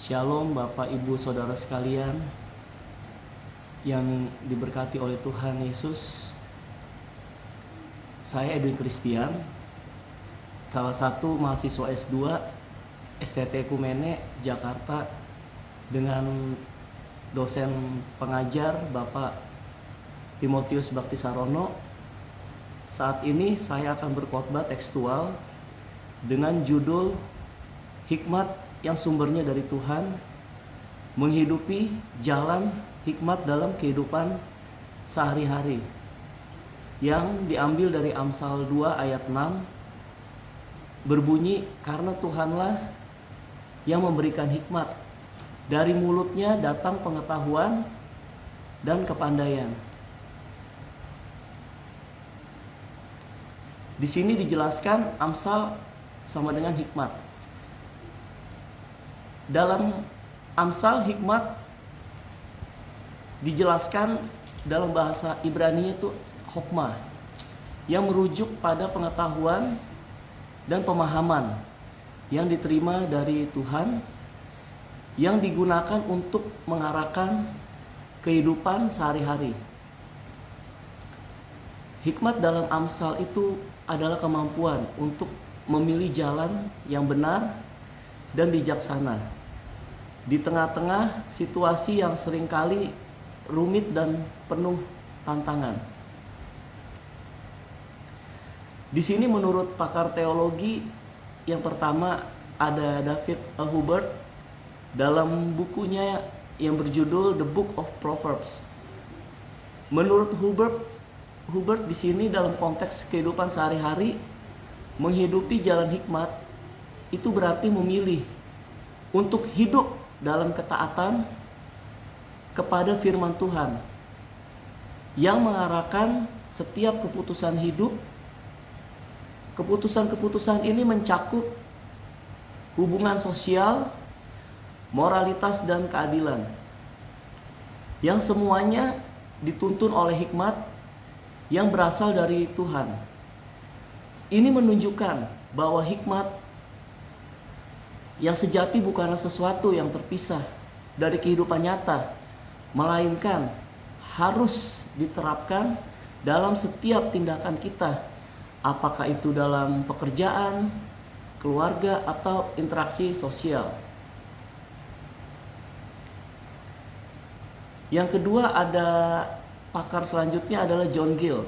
Shalom Bapak Ibu Saudara sekalian yang diberkati oleh Tuhan Yesus. Saya Edwin Christian, salah satu mahasiswa S2 STT Ekumene Jakarta, dengan dosen pengajar Bapak Timotius Baktisarono. Saat ini saya akan berkhotbah tekstual dengan judul Hikmat yang sumbernya dari Tuhan, menghidupi jalan hikmat dalam kehidupan sehari-hari, yang diambil dari Amsal 2 ayat 6, berbunyi, karena Tuhanlah yang memberikan hikmat, dari mulutnya datang pengetahuan dan kepandaian. Di sini dijelaskan Amsal sama dengan hikmat. Dalam Amsal, hikmat dijelaskan dalam bahasa Ibrani itu hokmah, yang merujuk pada pengetahuan dan pemahaman yang diterima dari Tuhan, yang digunakan untuk mengarahkan kehidupan sehari-hari. Hikmat dalam Amsal itu adalah kemampuan untuk memilih jalan yang benar dan bijaksana di tengah-tengah situasi yang seringkali rumit dan penuh tantangan. Di sini menurut pakar teologi yang pertama ada David Hubert dalam bukunya yang berjudul The Book of Proverbs. Menurut Hubert di sini dalam konteks kehidupan sehari-hari, menghidupi jalan hikmat itu berarti memilih untuk hidup dalam ketaatan kepada firman Tuhan, yang mengarahkan setiap keputusan hidup. Keputusan-keputusan ini mencakup hubungan sosial, moralitas, dan keadilan, yang semuanya dituntun oleh hikmat yang berasal dari Tuhan. Ini menunjukkan bahwa hikmat yang sejati bukanlah sesuatu yang terpisah dari kehidupan nyata, melainkan harus diterapkan dalam setiap tindakan kita, apakah itu dalam pekerjaan, keluarga, atau interaksi sosial. Yang kedua, ada pakar selanjutnya adalah John Gill.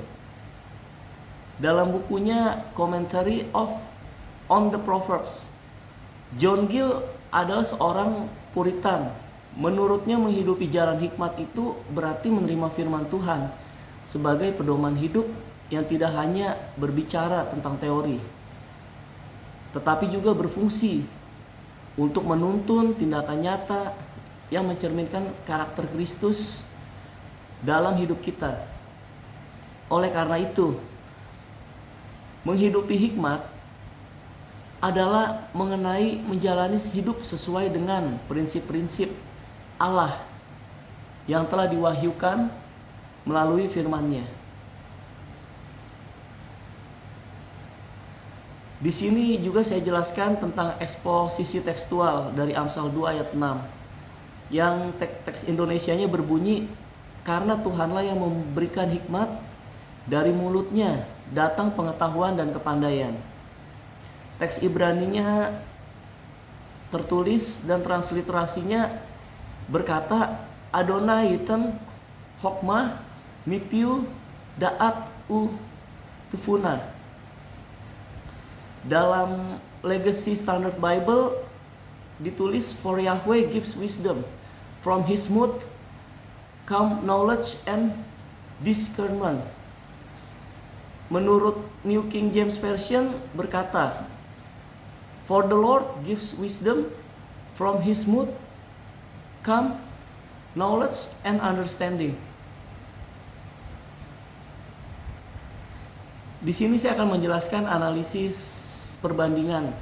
Dalam bukunya Commentary on the Proverbs, John Gill adalah seorang Puritan. Menurutnya menghidupi jalan hikmat itu berarti menerima firman Tuhan sebagai pedoman hidup yang tidak hanya berbicara tentang teori, tetapi juga berfungsi untuk menuntun tindakan nyata yang mencerminkan karakter Kristus dalam hidup kita. Oleh karena itu, menghidupi hikmat adalah mengenai menjalani hidup sesuai dengan prinsip-prinsip Allah yang telah diwahyukan melalui firman-Nya. Di sini juga saya jelaskan tentang eksposisi tekstual dari Amsal 2 ayat 6, yang teks Indonesianya berbunyi, karena Tuhanlah yang memberikan hikmat, dari mulutnya datang pengetahuan dan kepandaian. Teks Ibraninya tertulis dan transliterasinya berkata, Adonai yiten hokmah mipiu da'at u tufuna. Dalam Legacy Standard Bible ditulis, for Yahweh gives wisdom, from his mouth come knowledge and discernment. Menurut New King James Version berkata, for the Lord gives wisdom, from his mouth come knowledge and understanding. Di sini saya akan menjelaskan analisis perbandingan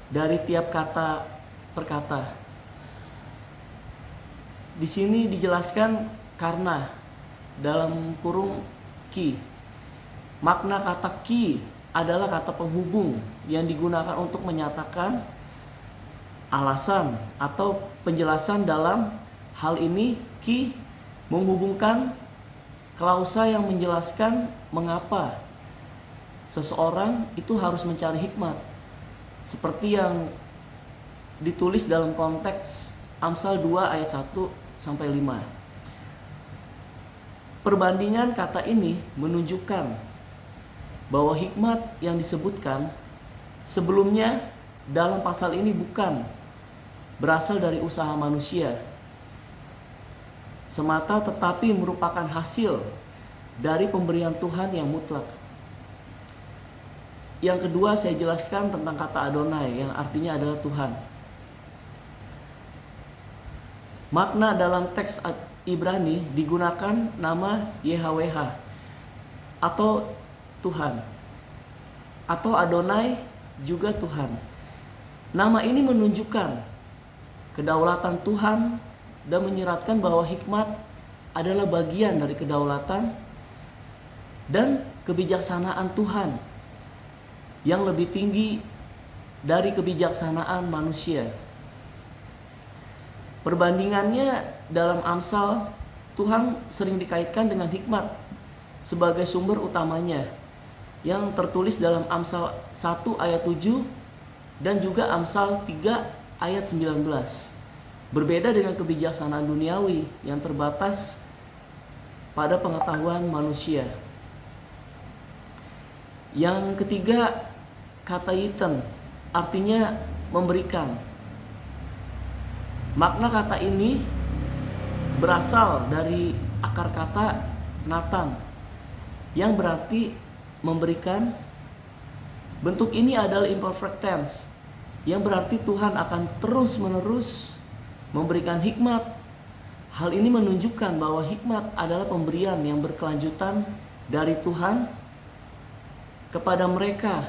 dari tiap kata per kata. Di sini dijelaskan karena dalam kurung ki. Makna kata ki adalah kata penghubung yang digunakan untuk menyatakan alasan atau penjelasan dalam hal ini. Ki menghubungkan klausa yang menjelaskan mengapa seseorang itu harus mencari hikmat, seperti yang ditulis dalam konteks Amsal 2 ayat 1 sampai 5. Perbandingan kata ini menunjukkan bahwa hikmat yang disebutkan sebelumnya dalam pasal ini bukan berasal dari usaha manusia semata, tetapi merupakan hasil dari pemberian Tuhan yang mutlak. Yang kedua, saya jelaskan tentang kata Adonai yang artinya adalah Tuhan. Makna dalam teks Ibrani digunakan nama YHWH atau Tuhan, atau Adonai juga Tuhan. Nama ini menunjukkan kedaulatan Tuhan dan menyeratkan bahwa hikmat adalah bagian dari kedaulatan dan kebijaksanaan Tuhan yang lebih tinggi dari kebijaksanaan manusia. Perbandingannya dalam Amsal, Tuhan sering dikaitkan dengan hikmat sebagai sumber utamanya yang tertulis dalam Amsal 1 ayat 7 dan juga Amsal 3 ayat 19. Berbeda dengan kebijaksanaan duniawi yang terbatas pada pengetahuan manusia. Yang ketiga, kata yiten artinya memberikan. Makna kata ini berasal dari akar kata Nathan yang berarti memberikan. Bentuk ini adalah imperfect tense yang berarti Tuhan akan terus-menerus memberikan hikmat. Hal ini menunjukkan bahwa hikmat adalah pemberian yang berkelanjutan dari Tuhan kepada mereka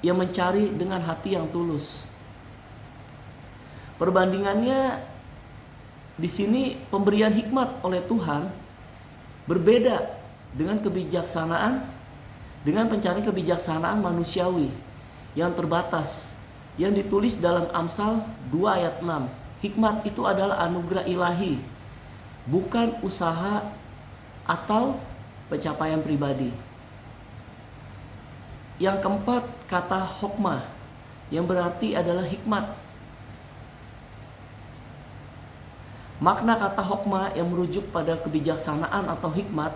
yang mencari dengan hati yang tulus. Perbandingannya di sini, pemberian hikmat oleh Tuhan berbeda dengan pencarian kebijaksanaan manusiawi yang terbatas yang ditulis dalam Amsal 2 ayat 6. Hikmat itu adalah anugerah ilahi, bukan usaha atau pencapaian pribadi. Yang keempat, kata hokmah yang berarti adalah hikmat. Makna kata hokmah yang merujuk pada kebijaksanaan atau hikmat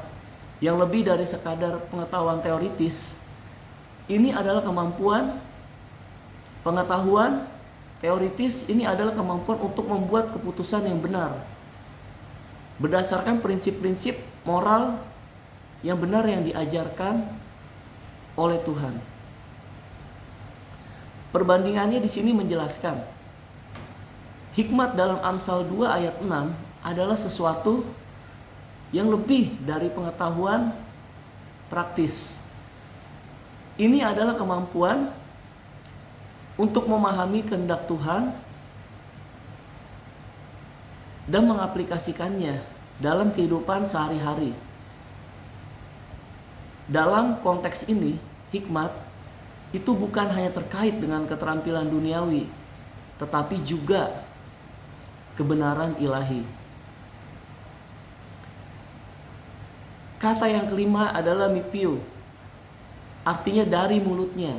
yang lebih dari sekadar pengetahuan teoritis. Ini adalah kemampuan pengetahuan teoritis, ini adalah kemampuan untuk membuat keputusan yang benar berdasarkan prinsip-prinsip moral yang benar yang diajarkan oleh Tuhan. Perbandingannya di sini menjelaskan hikmat dalam Amsal 2 ayat 6 adalah sesuatu yang lebih dari pengetahuan praktis. Ini adalah kemampuan untuk memahami kehendak Tuhan dan mengaplikasikannya dalam kehidupan sehari-hari. Dalam konteks ini, hikmat itu bukan hanya terkait dengan keterampilan duniawi, tetapi juga kebenaran ilahi. Kata yang kelima adalah mipio, artinya dari mulutnya.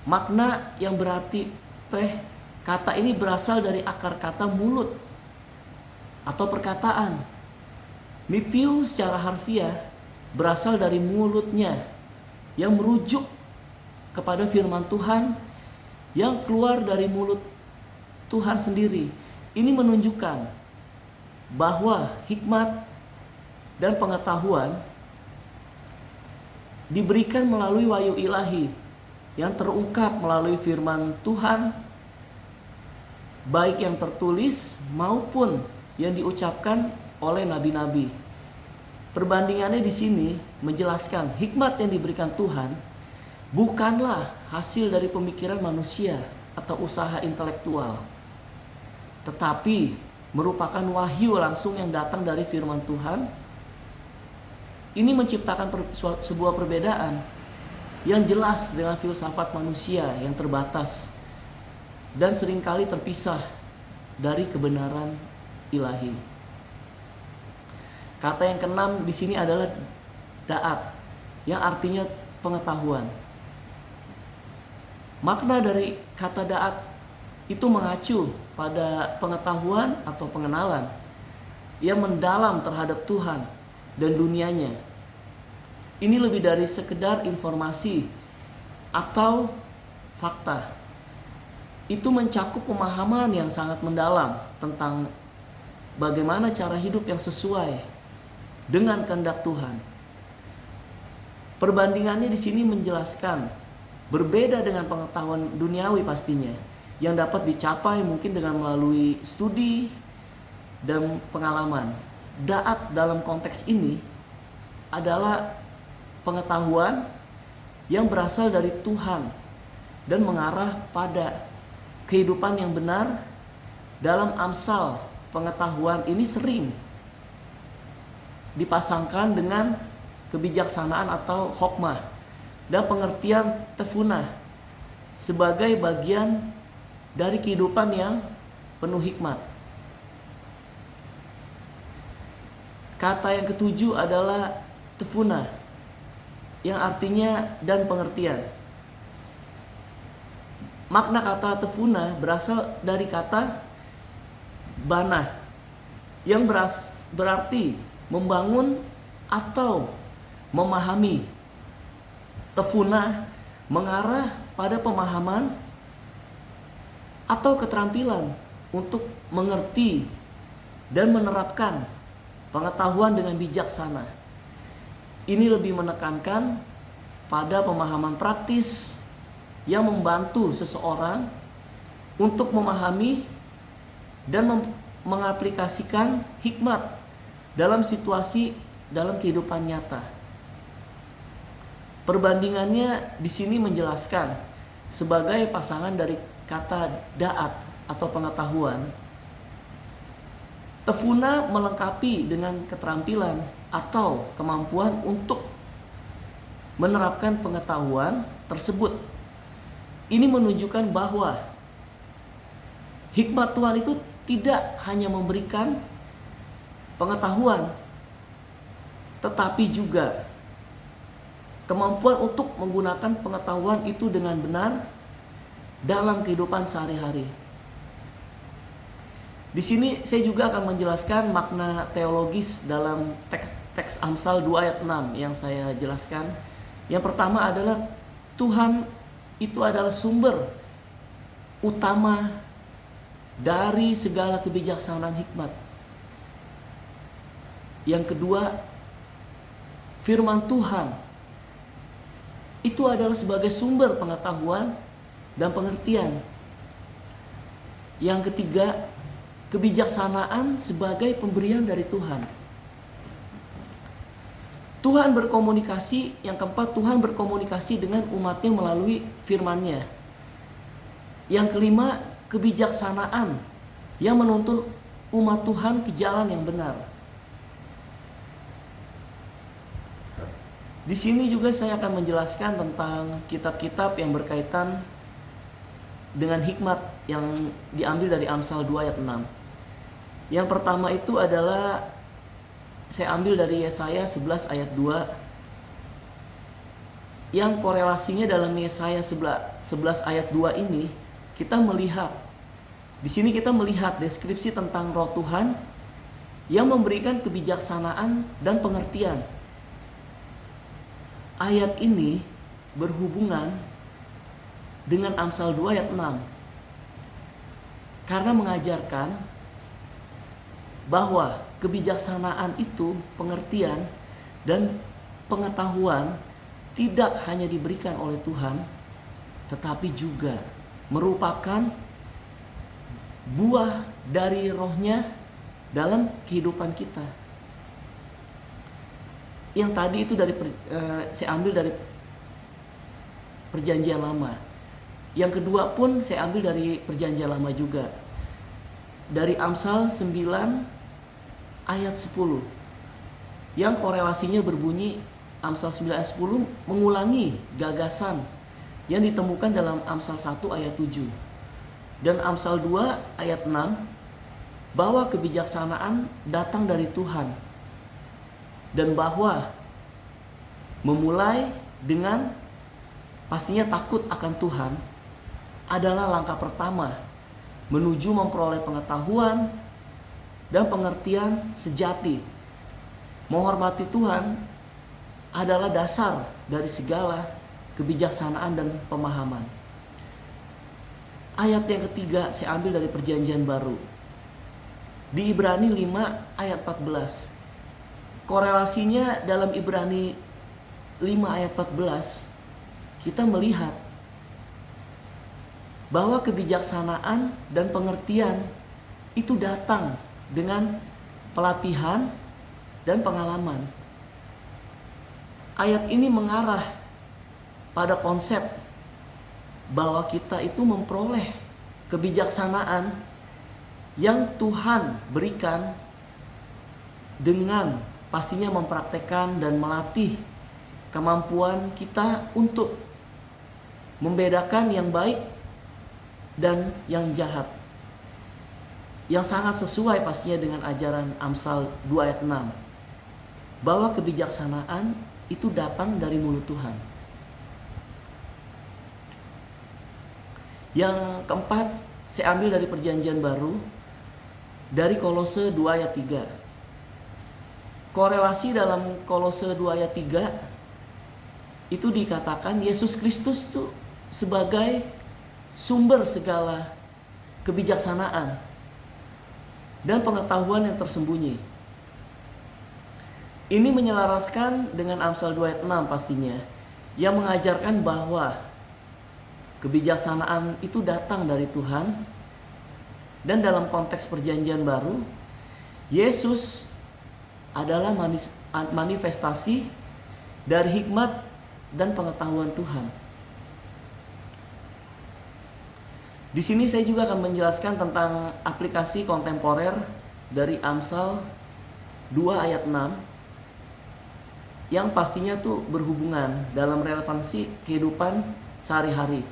Makna yang berarti kata ini berasal dari akar kata mulut atau perkataan. Mipio secara harfiah berasal dari mulutnya yang merujuk kepada firman Tuhan yang keluar dari mulut Tuhan sendiri. Ini menunjukkan bahwa hikmat dan pengetahuan diberikan melalui wahyu ilahi yang terungkap melalui firman Tuhan, baik yang tertulis maupun yang diucapkan oleh nabi-nabi. Perbandingannya di sini menjelaskan hikmat yang diberikan Tuhan bukanlah hasil dari pemikiran manusia atau usaha intelektual, tetapi merupakan wahyu langsung yang datang dari firman Tuhan. Ini menciptakan sebuah perbedaan yang jelas dengan filsafat manusia yang terbatas dan seringkali terpisah dari kebenaran ilahi. Kata yang keenam di sini adalah da'at, yang artinya pengetahuan. Makna dari kata da'at itu mengacu pada pengetahuan atau pengenalan yang mendalam terhadap Tuhan dan dunianya. Ini lebih dari sekedar informasi atau fakta. Itu mencakup pemahaman yang sangat mendalam tentang bagaimana cara hidup yang sesuai dengan kehendak Tuhan. Perbandingannya di sini menjelaskan berbeda dengan pengetahuan duniawi pastinya, yang dapat dicapai mungkin dengan melalui studi dan pengalaman. Da'at dalam konteks ini adalah pengetahuan yang berasal dari Tuhan dan mengarah pada kehidupan yang benar. Dalam Amsal, pengetahuan ini sering dipasangkan dengan kebijaksanaan atau hokmah dan pengertian tefuna sebagai bagian dari kehidupan yang penuh hikmat. Kata yang ketujuh adalah tefuna, yang artinya dan pengertian. Makna kata tefuna berasal dari kata bana, yang berarti membangun atau memahami. Tefuna mengarah pada pemahaman atau keterampilan untuk mengerti dan menerapkan pengetahuan dengan bijaksana. Ini lebih menekankan pada pemahaman praktis yang membantu seseorang untuk memahami dan mengaplikasikan hikmat dalam situasi dalam kehidupan nyata. Perbandingannya di sini menjelaskan sebagai pasangan dari kata da'at atau pengetahuan. Tefuna melengkapi dengan keterampilan atau kemampuan untuk menerapkan pengetahuan tersebut. Ini menunjukkan bahwa hikmat Tuhan itu tidak hanya memberikan pengetahuan, tetapi juga kemampuan untuk menggunakan pengetahuan itu dengan benar dalam kehidupan sehari-hari. Di sini saya juga akan menjelaskan makna teologis dalam teks Amsal 2 ayat 6 yang saya jelaskan. Yang pertama adalah Tuhan itu adalah sumber utama dari segala kebijaksanaan hikmat. Yang kedua, firman Tuhan itu adalah sebagai sumber pengetahuan dan pengertian. Yang ketiga, kebijaksanaan sebagai pemberian dari Tuhan. Tuhan berkomunikasi. Yang keempat, Tuhan berkomunikasi dengan umatnya melalui firman-Nya. Yang kelima, kebijaksanaan yang menuntun umat Tuhan ke jalan yang benar. Di sini juga saya akan menjelaskan tentang kitab-kitab yang berkaitan dengan hikmat yang diambil dari Amsal 2 ayat 6. Yang pertama itu adalah saya ambil dari Yesaya 11 ayat 2, yang korelasinya dalam Yesaya 11 ayat 2 ini kita melihat, di sini kita melihat deskripsi tentang Roh Tuhan yang memberikan kebijaksanaan dan pengertian. Ayat ini berhubungan dengan Amsal 2 ayat 6 karena mengajarkan bahwa kebijaksanaan itu, pengertian dan pengetahuan tidak hanya diberikan oleh Tuhan, tetapi juga merupakan buah dari Roh-Nya dalam kehidupan kita. Yang tadi itu saya ambil dari Perjanjian Lama. Yang kedua pun saya ambil dari Perjanjian Lama juga. Dari Amsal 9 ayat 10. Yang korelasinya berbunyi, Amsal 9 ayat 10 mengulangi gagasan yang ditemukan dalam Amsal 1 ayat 7. Dan Amsal 2 ayat 6, bahwa kebijaksanaan datang dari Tuhan, dan bahwa memulai dengan pastinya takut akan Tuhan adalah langkah pertama menuju memperoleh pengetahuan dan pengertian sejati. Menghormati Tuhan adalah dasar dari segala kebijaksanaan dan pemahaman. Ayat yang ketiga saya ambil dari Perjanjian Baru. Di Ibrani 5 ayat 14. Korelasinya dalam Ibrani 5 ayat 14, kita melihat bahwa kebijaksanaan dan pengertian itu datang dengan pelatihan dan pengalaman. Ayat ini mengarah pada konsep bahwa kita itu memperoleh kebijaksanaan yang Tuhan berikan dengan pastinya mempraktekkan dan melatih kemampuan kita untuk membedakan yang baik dan yang jahat. Yang sangat sesuai pastinya dengan ajaran Amsal 2 ayat 6. Bahwa kebijaksanaan itu datang dari mulut Tuhan. Yang keempat, saya ambil dari Perjanjian Baru, dari Kolose 2 ayat 3. Korelasi dalam Kolose 2 ayat 3 itu dikatakan Yesus Kristus itu sebagai sumber segala kebijaksanaan dan pengetahuan yang tersembunyi. Ini menyelaraskan dengan Amsal 2 ayat 6 pastinya, yang mengajarkan bahwa kebijaksanaan itu datang dari Tuhan. Dan dalam konteks Perjanjian Baru, Yesus adalah manifestasi dari hikmat dan pengetahuan Tuhan. Di sini saya juga akan menjelaskan tentang aplikasi kontemporer dari Amsal 2 ayat 6 yang pastinya tuh berhubungan dalam relevansi kehidupan sehari-hari.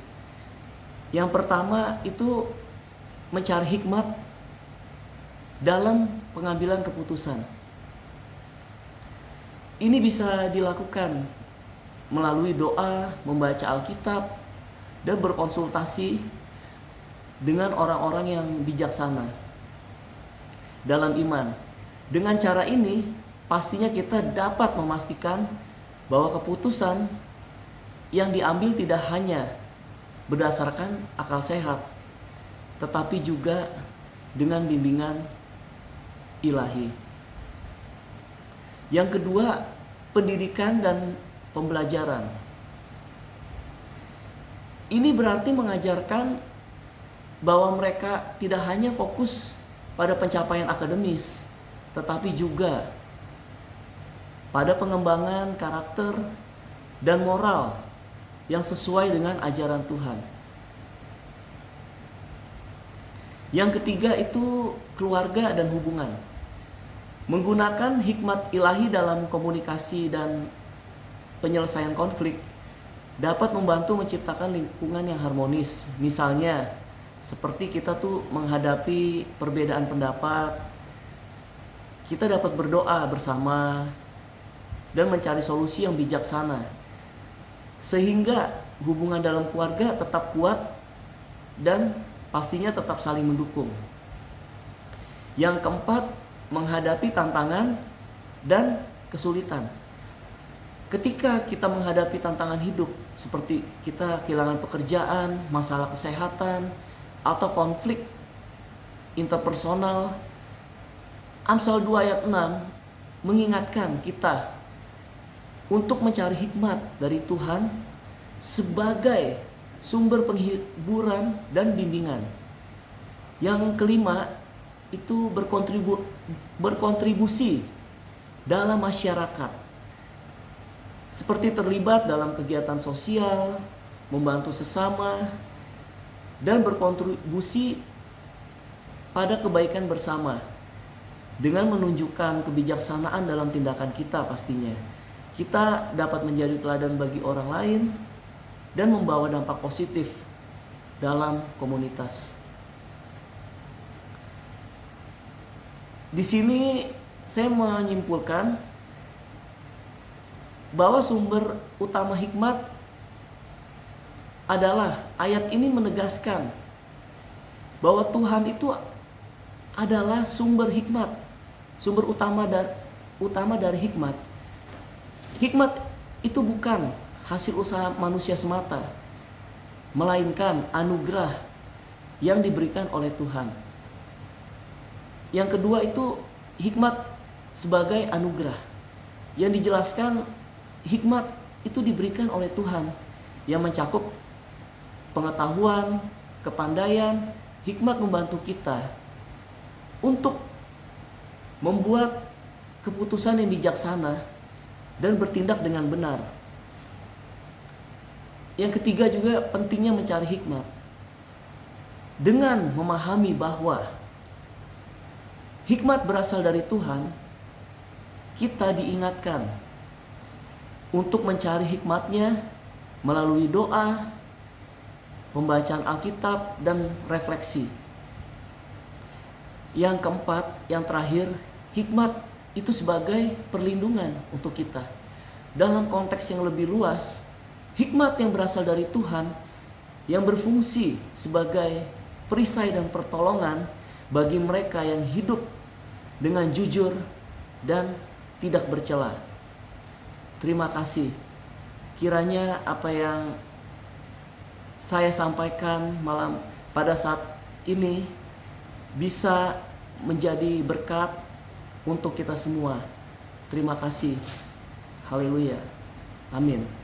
Yang pertama itu mencari hikmat dalam pengambilan keputusan. Ini bisa dilakukan melalui doa, membaca Alkitab, dan berkonsultasi dengan orang-orang yang bijaksana dalam iman. Dengan cara ini, pastinya kita dapat memastikan bahwa keputusan yang diambil tidak hanya berdasarkan akal sehat, tetapi juga dengan bimbingan ilahi. Yang kedua, pendidikan dan pembelajaran. Ini berarti mengajarkan bahwa mereka tidak hanya fokus pada pencapaian akademis, tetapi juga pada pengembangan karakter dan moral yang sesuai dengan ajaran Tuhan. Yang ketiga itu keluarga dan hubungan. Menggunakan hikmat ilahi dalam komunikasi dan penyelesaian konflik dapat membantu menciptakan lingkungan yang harmonis. Misalnya, seperti kita tuh menghadapi perbedaan pendapat, kita dapat berdoa bersama dan mencari solusi yang bijaksana, sehingga hubungan dalam keluarga tetap kuat dan pastinya tetap saling mendukung. Yang keempat, menghadapi tantangan dan kesulitan. Ketika kita menghadapi tantangan hidup, seperti kita kehilangan pekerjaan, masalah kesehatan, atau konflik interpersonal, Amsal 2 ayat 6 mengingatkan kita untuk mencari hikmat dari Tuhan sebagai sumber penghiburan dan bimbingan. Yang kelima itu berkontribusi dalam masyarakat, seperti terlibat dalam kegiatan sosial, membantu sesama, dan berkontribusi pada kebaikan bersama dengan menunjukkan kebijaksanaan dalam tindakan kita. Pastinya kita dapat menjadi teladan bagi orang lain dan membawa dampak positif dalam komunitas. Di sini saya menyimpulkan bahwa sumber utama hikmat adalah ayat ini menegaskan bahwa Tuhan itu adalah sumber hikmat, sumber utama dari hikmat. Hikmat itu bukan hasil usaha manusia semata, melainkan anugerah yang diberikan oleh Tuhan. Yang kedua itu hikmat sebagai anugerah. Yang dijelaskan hikmat itu diberikan oleh Tuhan yang mencakup pengetahuan, kepandaian. Hikmat membantu kita untuk membuat keputusan yang bijaksana dan bertindak dengan benar. Yang ketiga juga pentingnya mencari hikmat. Dengan memahami bahwa hikmat berasal dari Tuhan, kita diingatkan untuk mencari hikmatnya melalui doa, pembacaan Alkitab, dan refleksi. Yang keempat, yang terakhir, hikmat itu sebagai perlindungan untuk kita. Dalam konteks yang lebih luas, hikmat yang berasal dari Tuhan yang berfungsi sebagai perisai dan pertolongan bagi mereka yang hidup dengan jujur dan tidak bercela. Terima kasih. Kiranya apa yang saya sampaikan malam pada saat ini bisa menjadi berkat untuk kita semua. Terima kasih. Haleluya. Amin.